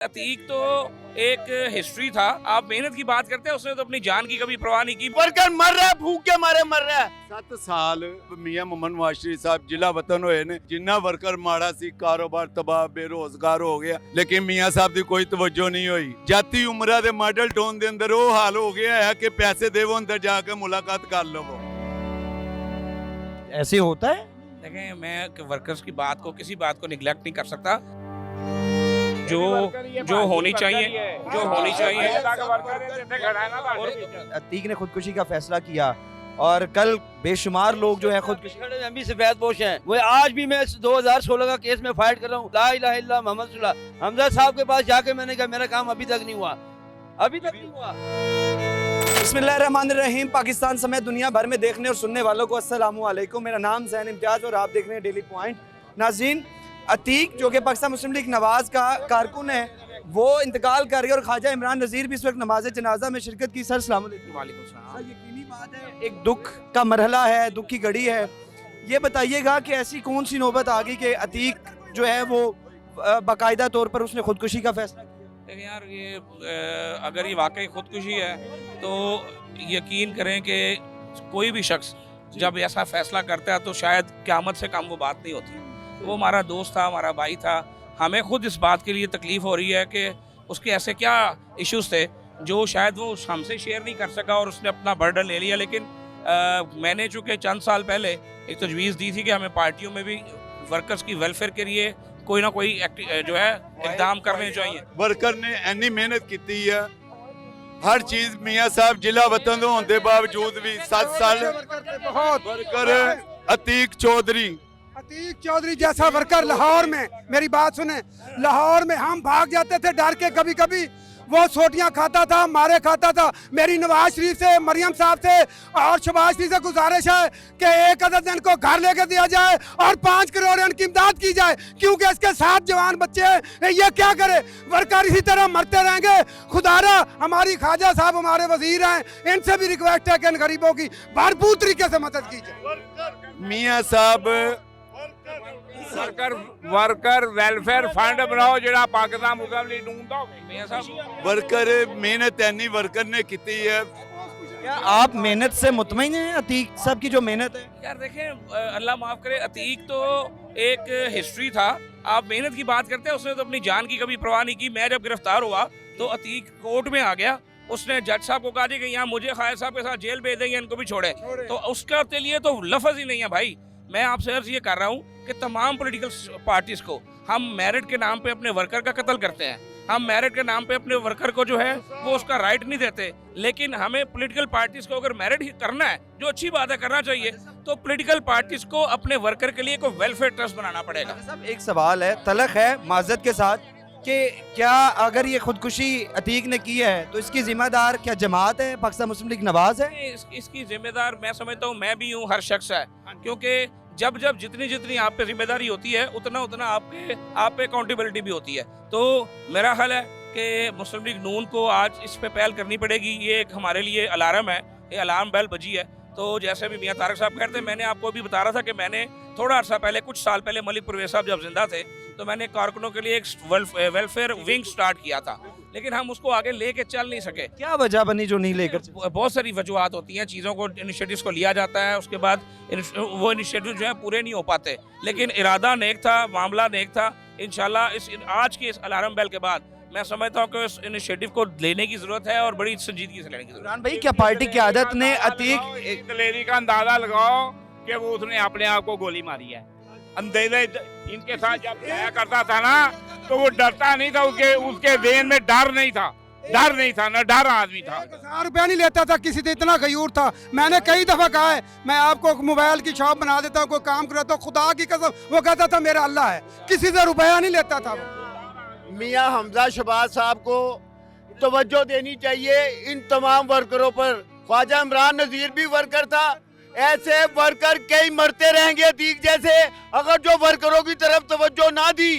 अतीक तो एक हिस्ट्री था। आप मेहनत की बात करते हैं, उसने तो अपनी जान की कभी परवाह नहीं की। वर्कर मर रहा है, भूख के मारे मर रहा है। 7 ਸਾਲ ਮੀਆਂ ਮੁਹੰਮਦ ਨਵਾਜ਼ ਸ਼ਰੀਫ ਸਾਹਿਬ ਜ਼ਿਲ੍ਹਾ ਵਤਨ ਹੋਏ ਨੇ, ਜਿੰਨਾ ਵਰਕਰ ਮਾੜਾ ਸੀ, ਕਾਰੋਬਾਰ ਤਬਾਹ, ਬੇਰੋਜ਼ਗਾਰ ਹੋ ਗਿਆ, ਲੇਕਿਨ ਮੀਆਂ ਸਾਹਿਬ ਦੀ ਕੋਈ ਤਵੱਜੋ ਨਹੀਂ ਹੋਈ। ਜਾਤੀ ਉਮਰਾਂ ਦੇ ਮਾਡਲ ਟਾਊਨ ਦੇ ਅੰਦਰ ਉਹ ਹਾਲ ਹੋ ਗਿਆ ਹੈ ਕਿ ਪੈਸੇ ਦੇਵੋ, ਅੰਦਰ ਜਾ ਕੇ ਮੁਲਾਕਾਤ ਕਰ ਲਵੋ। ऐसे होता है। देखें, मैं वर्कर्स की बात को, किसी बात को निगलेक्ट नहीं कर सकता। जो होनी चाहिए, जो होनी चाहिए। अतीक ने खुदकुशी का फैसला किया और कल बेशुमार लोग जो है खुदकुशी हम भी सफेद पोश हैं। वो आज भी मैं 2016 का केस में फाइट कर रहा हूँ। ला इलाहा इल्लल्लाह मोहम्मद रसूलुल्लाह। हमजा साहब के पास जाके मैंने कहा मेरा काम अभी तक नहीं हुआ, अभी तक नहीं हुआ। बिस्मिल्लाहिर्रहमानिर्रहीम। पाकिस्तान समेत दुनिया भर में देखने और सुनने वालों को अस्सलामु अलैकुम। मेरा नाम ज़ैन इम्तियाज़ और आप देख रहे हैं डेली पॉइंट। नाज़रीन, अतीक जो कि पाकिस्तान मुस्लिम लीग नवाज़ का कारकुन है, वो इंतकाल कर गया और ख्वाजा इमरान नज़ीर भी इस वक्त नमाज जनाजा में शिरकत की। सर अस्सलाम वालेकुम। वालेकुम सलाम। यकीनी बात है, एक दुख का मरहला है, दुख की घड़ी है। ये बताइएगा कि ऐसी कौन सी नौबत आ गई कि अतीक जो है वो बाकायदा तौर पर उसने खुदकुशी का फैसला किया? देखिए यार, ये अगर ये वाकई खुदकुशी है तो यकीन करें कि कोई भी शख्स जब ऐसा फैसला करता है तो शायद क़यामत से कम वो बात नहीं होती। वो हमारा दोस्त था, हमारा भाई था। हमें खुद इस बात के लिए तकलीफ़ हो रही है कि उसके ऐसे क्या इश्यूज़ थे जो शायद वो हमसे शेयर नहीं कर सका और उसने अपना बर्डन ले लिया। लेकिन मैंने चूँकि चंद साल पहले एक तजवीज़ दी थी कि हमें पार्टियों में भी वर्कर्स की वेलफेयर के लिए कोई ना कोई जो है इकदाम करने चाहिए। वर्कर ने ਇੰਨੀ ਮਿਹਨਤ ਕੀਤੀ ਹੈ, हर चीज मियां साहब जिला वतन होने के बावजूद भी 7 साल बहुत वर्कर अतीक चौधरी जैसा वर्कर लाहौर में, मेरी बात सुने, लाहौर में हम भाग जाते थे डर के। कभी कभी वो सोटियां खाता था, मारे खाता था। मेरी नवाज शरीफ से, मरियम साहब से और शहबाज शरीफ से गुजारिश है कि एक अदद इनको घर लेके दिया जाए और 5 करोड़ इनकी इमदाद की जाए, क्योंकि इसके 7 जवान बच्चे हैं। ये क्या करे, वर्कर इसी तरह मरते रहेंगे। खुदारा हमारी ख्वाजा साहब हमारे वजीर हैं, इनसे भी रिक्वेस्ट है कि इन गरीबों की भरपूर तरीके से मदद की जाए। मियां साहब वर्कर वेलफेयर फंड बनाओ जिहड़ा पाकिस्तान मुस्लिम लीग नून दा होवे। मियां साहब, वर्कर मेहनत ऐनी वर्कर ने की है। क्या आप मेहनत से मुतमईन हैं? अतीक साहब की जो मेहनत है, यार देखें, अल्लाह माफ़ करे, अतीक तो एक हिस्ट्री था। आप मेहनत की बात करते हैं, उसने तो अपनी जान की कभी परवाह नहीं की। मैं जब गिरफ्तार हुआ तो अतीक कोर्ट में आ गया। उसने जज साहब को कहा कि यहाँ मुझे ख्वाजा साहब के साथ जेल भेज देंगे, इनको भी छोड़े। तो उसके लिए तो लफ्ज़ ही नहीं है भाई। मैं आपसे अर्ज ये कर रहा हूँ कि तमाम पॉलिटिकल पार्टीज़ को, हम मेरिट के नाम पे अपने वर्कर का कत्ल करते हैं, हम मेरिट के नाम पे अपने वर्कर को जो है वो उसका राइट नहीं देते। लेकिन हमें पॉलिटिकल पार्टीज़ को अगर मेरिट ही करना है, जो अच्छी बात है करना चाहिए, तो पॉलिटिकल पार्टीज़ को अपने वर्कर के लिए कोई वेलफेयर ट्रस्ट बनाना पड़ेगा। साहब एक सवाल है, तलख है माजरत के साथ, कि क्या अगर ये खुदकुशी अतीक ने की है तो इसकी जिम्मेदार क्या जमात है, पाकिस्तान मुस्लिम लीग नवाज है? इसकी जिम्मेदार मैं समझता हूँ मैं भी हूँ, हर शख्स है। क्योंकि जब जितनी आप पे जिम्मेदारी होती है उतना आप पे अकाउंटेबिलिटी भी होती है। तो मेरा ख्याल है कि मुस्लिम लीग नून को आज इस पे पहल करनी पड़ेगी। ये एक हमारे लिए अलार्म है, ये अलार्म बेल बजी है। तो जैसे भी मियां तारक साहब कहते हैं, मैंने आपको अभी बता रहा था कि मैंने थोड़ा अर्सा पहले, कुछ साल पहले, मलिक परवेज साहब जब जिंदा थे तो मैंने कारकुनों के लिए एक वेलफेयर विंग स्टार्ट किया था, लेकिन हम उसको आगे लेके चल नहीं सके। क्या वजह बनी जो नहीं लेकर चले? बहुत सारी वजूहत होती हैं, चीज़ों को, इनिशिएटिव्स को लिया जाता है, उसके बाद वो इनिशिएटिव जो है पूरे नहीं हो पाते। लेकिन इरादा नेक था, मामला नेक था। इंशाल्लाह आज की इस अलार्म बेल के बाद मैं समझता हूँ कि इस इनिशिएटिव को लेने की जरूरत है और बड़ी संजीदगी से लेने की जरूरत है। इमरान भाई, क्या पार्टी की आदत ने अतीक एक दलेरी का अंदाजा लगाओ कि वो उसने अपने आप को गोली मारी है। अंधेरे इनके साथ जब जाया करता था ना तो वो डरता नहीं था, उसके देन में डर नहीं था, न डर आदमी था। 1000 रुपया नहीं लेता था किसी से, इतना गयूर था। मैंने कई दफा कहा है, मैं आपको मोबाइल की शॉप बना देता हूँ, कोई काम कराता हूँ, खुदा की कसम। वो कहता था मेरा अल्लाह है, किसी से रुपया नहीं लेता था। मियां हमजा शहबाज साहब को तवज्जो देनी चाहिए इन तमाम वर्करों पर। ख्वाजा इमरान नज़ीर भी वर्कर था। ऐसे वर्कर कई मरते रहेंगे अतीक जैसे, अगर जो वर्करों की तरफ तवज्जो ना दी।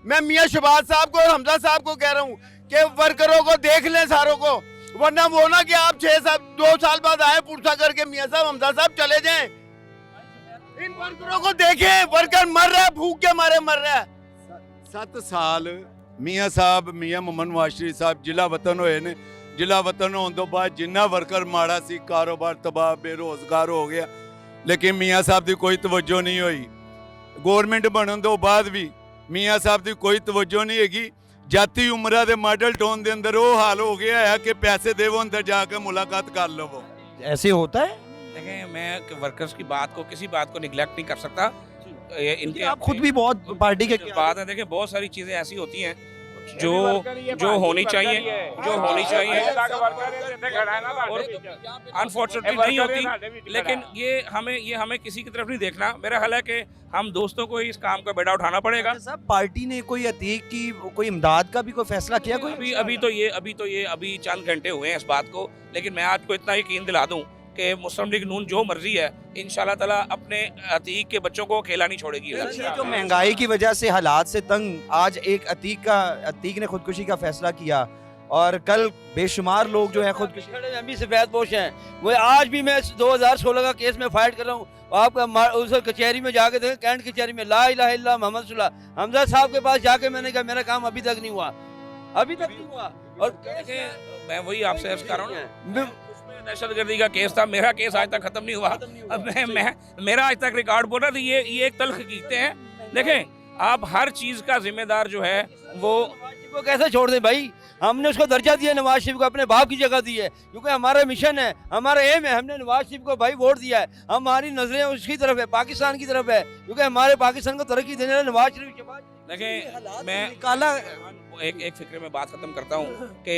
मैं मियां शहबाज साहब को और हमजा साहब को कह रहा हूँ कि वर्करों को देख लें सारों को, वरना वो ना कि आप 2 साल बाद आए पुरसा करके मियां साहब, हमजा साहब चले जाएं। इन वर्करों को देखें, वर्कर मर रहा है, भूख के मारे मर रहा है। 7 साल ਮੀਆਂ ਸਾਹਿਬ ਮੀਆਂ ਮੁਹੰਮਦ ਨਵਾਜ਼ ਸ਼ਰੀਫ ਸਾਹਿਬ ਜ਼ਿਲ੍ਹਾ ਵਤਨ ਹੋਏ ਨੇ। ਜ਼ਿਲ੍ਹਾ ਵਤਨ ਹੋਣ ਤੋਂ ਬਾਅਦ ਜਿੰਨਾ ਵਰਕਰ ਮਾੜਾ ਸੀ, ਕਾਰੋਬਾਰ ਤਬਾਹ, ਬੇਰੋਜ਼ਗਾਰ ਹੋ ਗਿਆ, ਲੇਕਿਨ ਮੀਆਂ ਸਾਹਿਬ ਦੀ ਕੋਈ ਤਵੱਜੋ ਨਹੀਂ ਹੋਈ। ਗਵਰਨਮੈਂਟ ਬਣਨ ਤੋਂ ਬਾਅਦ ਵੀ ਮੀਆਂ ਸਾਹਿਬ ਦੀ ਕੋਈ ਤਵੱਜੋ ਨਹੀਂ ਹੈਗੀ। ਜਾਤੀ ਉਮਰਾ ਦੇ ਮਾਡਲ ਟਾਊਨ ਦੇ ਅੰਦਰ ਉਹ ਹਾਲ ਹੋ ਗਿਆ ਹੈ ਕਿ ਪੈਸੇ ਦੇਵੋ, अंदर जाकर मुलाकात कर लो। ऐसे होता है? देखें, मैं वर्कर्स की बात को, किसी बात को निगलेक्ट नहीं कर सकता। इनके आप खुद भी बहुत पार्टी के बात है। देखिए, बहुत सारी चीज़ें ऐसी होती हैं जो होनी चाहिए, जो होनी चाहिए, और अनफॉर्चुनेटली नहीं होती। लेकिन ये हमें किसी की तरफ नहीं देखना। मेरा ख्याल है कि हम दोस्तों को ही इस काम का बेड़ा उठाना पड़ेगा। सब पार्टी ने कोई अतीक की कोई इमदाद का भी कोई फैसला किया? कोई अभी चंद घंटे हुए हैं इस बात को, लेकिन मैं आपको इतना यकीन दिला दूं कि मुस्लिम लीग नून जो मर्जी है इंशाल्लाह ताला अपने अतीक के बच्चों को अकेला नहीं छोड़ेगी। ये जो महंगाई की वजह से हालात से तंग, आज एक अतीक ने खुदकुशी का फैसला किया और कल बेशुमार लोग जो है खुदकुशी। हम भी सफेद पोश हैं। वो आज भी मैं 2016 का केस में फाइट कर रहा हूँ। आपका उस कचहरी में जाके देखें, कैंट कचहरी में ला इलाहा इल्लल्लाह मोहम्मद रसूलुल्लाह हमजा साहब के पास जाके मैंने कहा मेरा काम अभी तक नहीं हुआ, अभी तक नहीं हुआ। और मैं वही आपसे अर्ज कर रहा हूँ, दहशतगर्दी का केस था, मेरा केस आज तक खत्म नहीं हुआ। अब मेरा आज तक रिकॉर्ड बोल रहा था। ये एक तल्ख कीते हैं। देखें, आप हर चीज का जिम्मेदार जो है वो कैसे छोड़ दें भाई? हमने उसको दर्जा दिया, नवाज शरीफ को अपने बाप की जगह दी है, क्योंकि हमारा मिशन है, हमारा एम है। हमने नवाज शरीफ को भाई वोट दिया है, हमारी नजरें उसकी तरफ है, पाकिस्तान की तरफ है, क्योंकि हमारे पाकिस्तान को तरक्की देने वाला नवाज शरीफ। देखें, मैं एक फिक्र में बात खत्म करता हूँ कि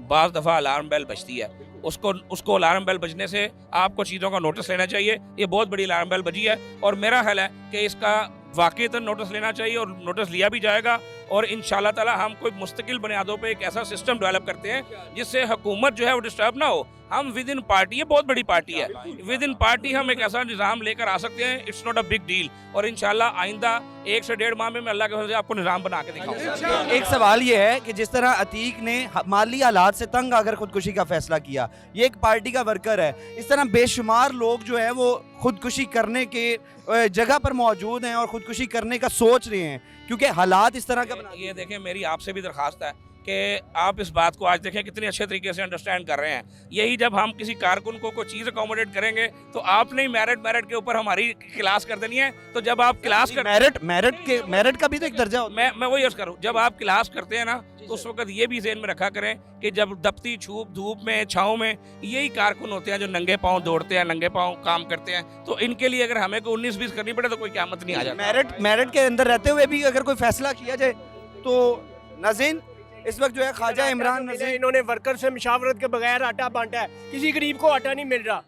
बाज़ दफ़ा अलार्म बेल बजती है, उसको अलार्म बेल बजने से आपको चीज़ों का नोटिस लेना चाहिए। ये बहुत बड़ी अलार्म बेल बजी है और मेरा ख्याल है कि इसका वाक़ईतन नोटिस लेना चाहिए और नोटिस लिया भी जाएगा। और इंशाल्लाह ताला हम कोई मुस्तकिल बुनियादों पे एक ऐसा सिस्टम डेवलप करते हैं जिससे हुकूमत जो है वो डिस्टर्ब ना हो। हम विद इन पार्टी, ये बहुत बड़ी पार्टी है, विद इन पार्टी हम एक ऐसा निज़ाम लेकर आ सकते हैं। It's not a big deal. और इंशाल्लाह आइंदा 1 से 1.5 माह में मैं अल्लाह के फजल से आपको निज़ाम बना के दिखाऊंगा। एक सवाल ये है कि जिस तरह अतीक ने माली हालात से तंग आकर खुदकुशी का फैसला किया, ये एक पार्टी का वर्कर है, इस तरह बेशुमार लोग जो है वो खुदकुशी करने के जगह पर मौजूद हैं और खुदकुशी करने का सोच रहे हैं, क्योंकि हालात इस तरह का ये देखें, मेरी आपसे भी दरख्वास्त है कि आप इस बात को आज देखें कितने अच्छे तरीके से अंडरस्टैंड कर रहे हैं। यही जब हम किसी कारकुन को कोई चीज़ अकोमोडेट करेंगे तो आपने ही मेरिट के ऊपर हमारी क्लास कर देनी है। तो जब आप क्लास कर मेरिट का भी तो एक दर्जा होता है। मैं वही अर्ज करूँ, जब आप क्लास करते हैं ना तो उस वक्त ये भी ज़हन में रखा करें कि जब दफ्ती छूप धूप में छाँव में यही कारकुन होते हैं जो नंगे पाँव दौड़ते हैं, नंगे पाँव काम करते हैं। तो इनके लिए अगर हमें कोई 19-20 करनी पड़े तो कोई क़यामत नहीं आ जाती। मेरिट के अंदर रहते हुए भी अगर कोई फैसला किया जाए तो नाज़रीन, इस वक्त जो है ख्वाजा इमरान नज़ीर, इन्होंने वर्कर से मुशावरत के बगैर आटा बांटा है, किसी गरीब को आटा नहीं मिल रहा।